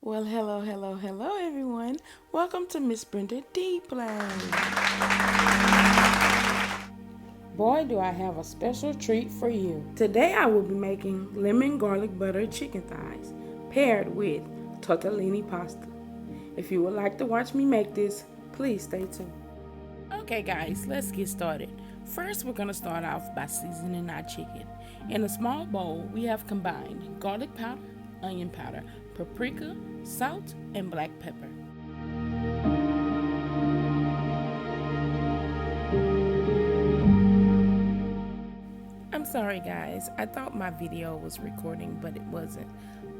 Well, hello, everyone. Welcome to Miss Brenda D Play. Boy, do I have a special treat for you. Today I will be making lemon garlic butter chicken thighs paired with tortellini pasta. If you would like to watch me make this, please stay tuned. Okay, guys, let's get started. First, we're going to start off by seasoning our chicken. In a small bowl, we have combined garlic powder, onion powder, paprika, salt, and black pepper. I'm sorry, guys. I thought my video was recording, but it wasn't.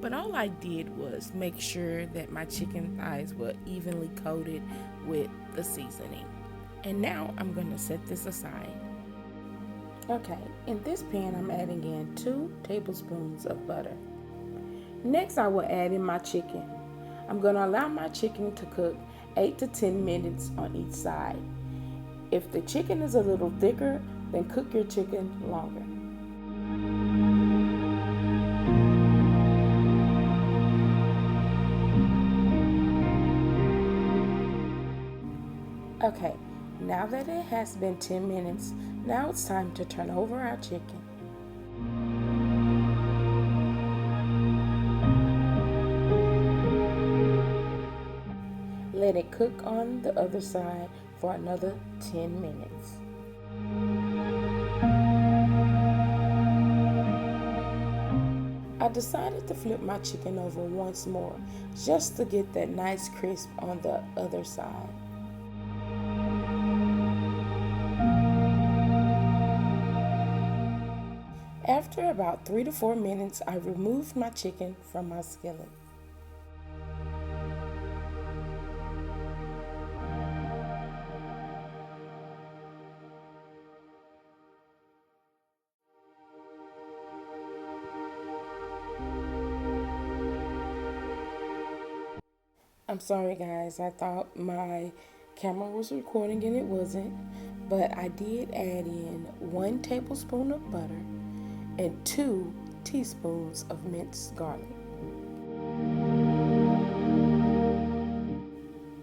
But all I did was make sure that my chicken thighs were evenly coated with the seasoning. And now I'm going to set this aside. Okay, in this pan I'm adding in 2 tablespoons of butter. Next I will add in my chicken. I'm going to allow my chicken to cook 8 to 10 minutes on each side. If the chicken is a little thicker, then cook your chicken longer. Okay, now that it has been 10 minutes, now it's time to turn over our chicken. Let it cook on the other side for another 10 minutes. I decided to flip my chicken over once more just to get that nice crisp on the other side. After about 3 to 4 minutes, I removed my chicken from my skillet. I'm sorry, guys, I thought my camera was recording and it wasn't, but I did add in 1 tablespoon of butter and 2 teaspoons of minced garlic.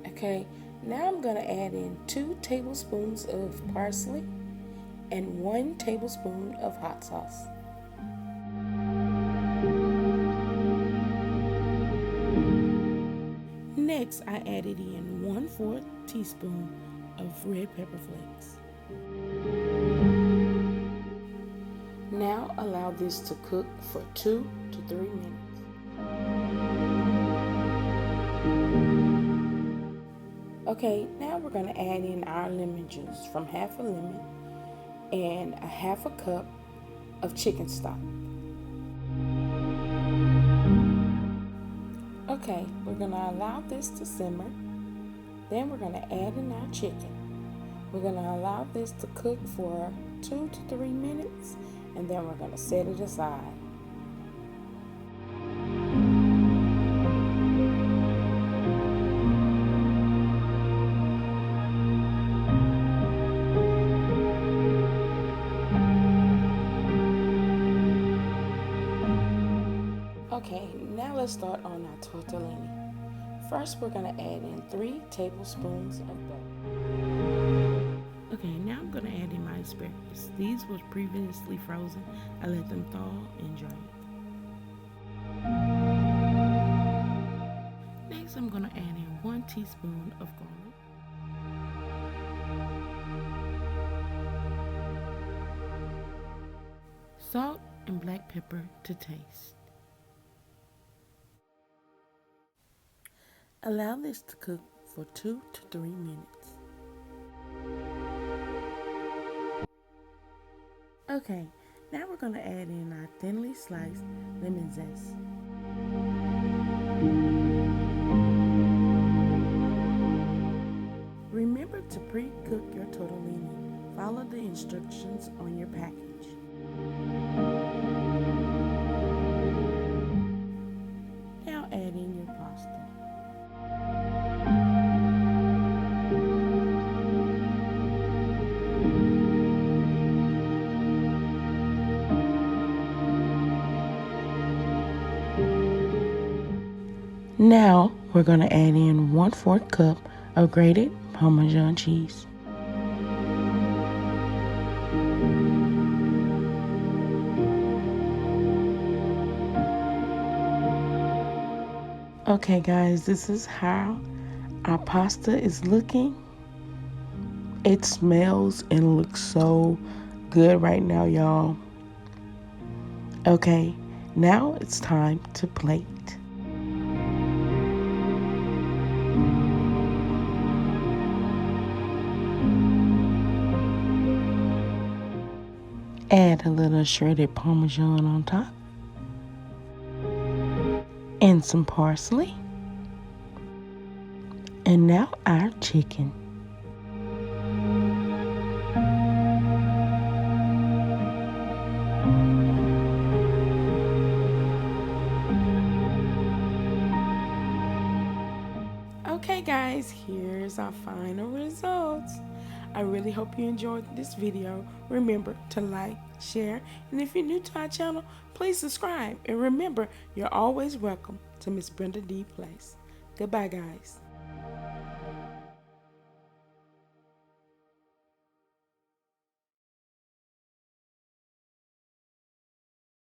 Okay, now I'm going to add in 2 tablespoons of parsley and 1 tablespoon of hot sauce. Next, I added in 1/4 teaspoon of red pepper flakes. Now allow this to cook for 2 to 3 minutes. Okay, now we're going to add in our lemon juice from half a lemon and a half a cup of chicken stock. Okay, we're going to allow this to simmer. Then we're going to add in our chicken. We're going to allow this to cook for 2 to 3 minutes, and then we're going to set it aside. Okay, now let's start on our tortellini. First, we're going to add in 3 tablespoons of butter. Okay, now I'm going to add in my asparagus. These were previously frozen. I let them thaw and dry. Next, I'm going to add in 1 teaspoon of garlic. Salt and black pepper to taste. Allow this to cook for 2 to 3 minutes. Okay, now we're going to add in our thinly sliced lemon zest. Remember to pre-cook your tortellini. Follow the instructions on your package. Now add in your pasta. Now we're going to add in 1/4 cup of grated Parmesan cheese. Okay guys, this is how our pasta is looking. It smells and looks so good right now, y'all. Okay, now it's time to plate. Add a little shredded Parmesan on top. And some parsley. And now our chicken. Okay guys, here's our final results. I really hope you enjoyed this video. Remember to like, share, and if you're new to our channel, please subscribe. And remember, you're always welcome to Miss Brenda D Place. Goodbye guys.